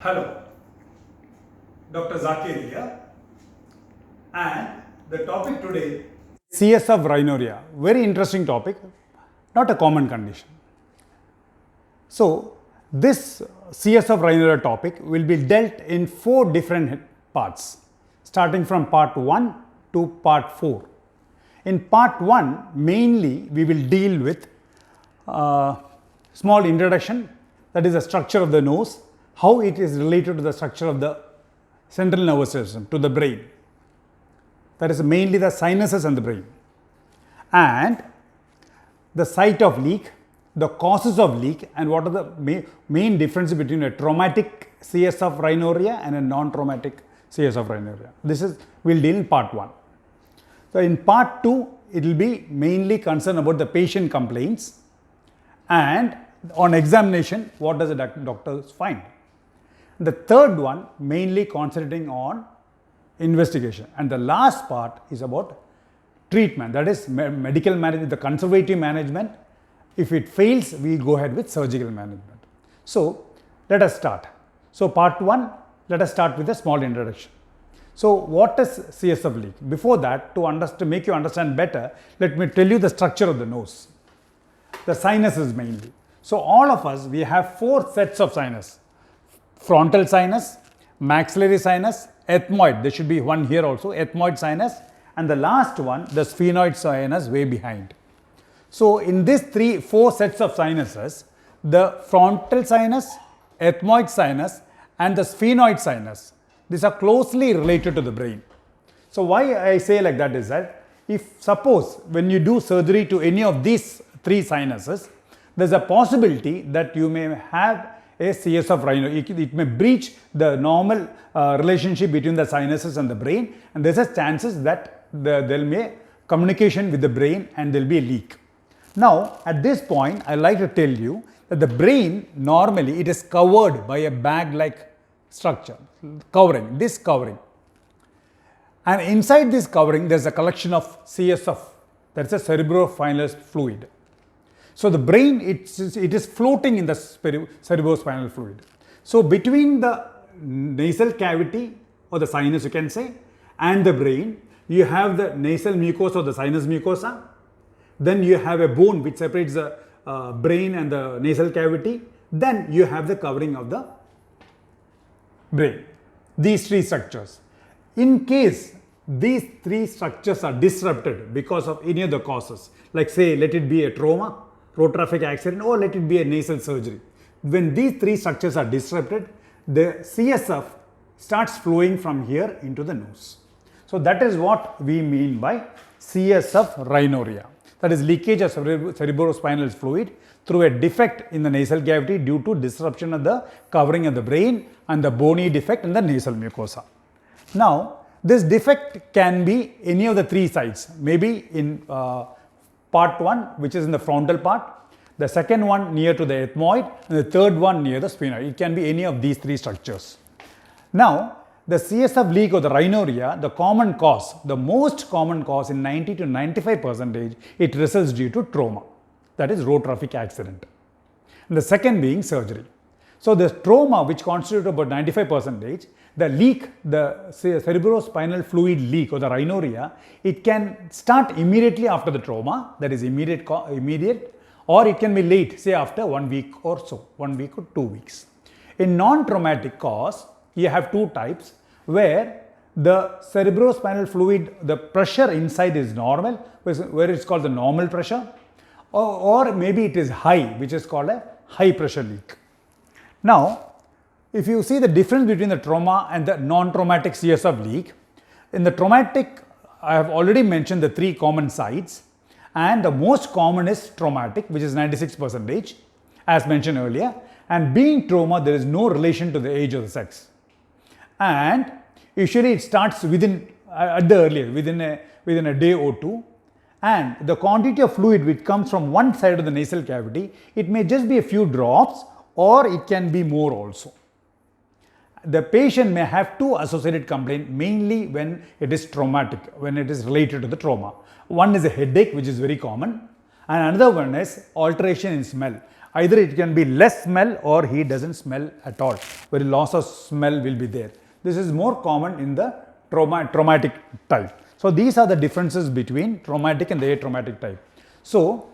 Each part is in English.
Hello, Dr. Zakir here, and the topic today CS of rhinorrhea. Very interesting topic, not a common condition. So, this CS of rhinorrhea topic will be dealt in 4 different parts, starting from part 1 to part 4. In part 1, mainly we will deal with small introduction, that is the structure of the nose, how it is related to the structure of the central nervous system, to the brain. That is mainly the sinuses and the brain. And the site of leak, the causes of leak, and what are the main differences between a traumatic CS of rhinorrhea and a non-traumatic CS of rhinorrhea. This is, we'll deal in part 1. So, in part 2, it will be mainly concerned about the patient complaints, and on examination, what does the doctors find. The third one mainly concentrating on investigation, and the last part is about treatment, that is medical management, the conservative management. If it fails, we go ahead with surgical management. So, let us start. So, part 1, let us start with a small introduction. So, what is CS of leak? Before that, to make you understand better, let me tell you the structure of the nose, the sinuses mainly. So, all of us, we have 4 sets of sinus: frontal sinus, maxillary sinus, ethmoid, there should be one here also, ethmoid sinus, and the last one, the sphenoid sinus, way behind. So, in these 4 sets of sinuses, the frontal sinus, ethmoid sinus, and the sphenoid sinus, these are closely related to the brain. So, why I say like that is that, if suppose when you do surgery to any of these 3 sinuses, there is a possibility that you may have a CS of rhinorrhea. It may breach the normal relationship between the sinuses and the brain, and there is chances that there will be a communication with the brain and there will be a leak. Now, at this point, I like to tell you that the brain normally it is covered by a bag-like structure, covering, this covering. And inside this covering, there is a collection of CSF, that is a cerebrospinal fluid. So, the brain, it is floating in the cerebrospinal fluid. So, between the nasal cavity or the sinus, you can say, and the brain, you have the nasal mucosa or the sinus mucosa. Then you have a bone which separates the brain and the nasal cavity. Then you have the covering of the brain. These 3 structures. In case these 3 structures are disrupted because of any of the causes, like say, let it be a trauma, road traffic accident, or let it be a nasal surgery. When these 3 structures are disrupted, the CSF starts flowing from here into the nose. So, that is what we mean by CS of rhinorrhea. That is leakage of cerebrospinal fluid through a defect in the nasal cavity due to disruption of the covering of the brain and the bony defect in the nasal mucosa. Now, this defect can be any of the 3 sides, maybe in part 1, which is in the frontal part, the second one near to the ethmoid, and the third one near the sphenoid. It can be any of these 3 structures. Now, the CSF leak or the rhinorrhea, the common cause, the most common cause in 90 to 95%, it results due to trauma, that is road traffic accident. And the second being surgery. So, the trauma, which constitutes about 95%, the leak, the cerebrospinal fluid leak or the rhinorrhea, it can start immediately after the trauma, that is immediate, or it can be late, say after 1 week or so, 1 week or 2 weeks. In non-traumatic cause, you have 2 types, where the cerebrospinal fluid, the pressure inside is normal, where it's called the normal pressure, or maybe it is high, which is called a high pressure leak. Now, if you see the difference between the trauma and the non-traumatic CSF leak, in the traumatic, I have already mentioned the 3 common sites, and the most common is traumatic, which is 96%, as mentioned earlier, and being trauma, there is no relation to the age or the sex. And usually it starts within a day or 2, and the quantity of fluid which comes from one side of the nasal cavity, it may just be a few drops, or it can be more also. The patient may have 2 associated complaints, mainly when it is traumatic, when it is related to the trauma. One is a headache, which is very common, and another one is alteration in smell. Either it can be less smell or he doesn't smell at all. Very loss of smell will be there. This is more common in the traumatic type. So these are the differences between traumatic and the atraumatic type. So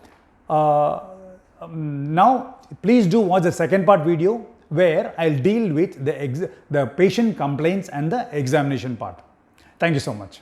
now please do watch the second part video where I'll deal with the patient complaints and the examination part. Thank you so much.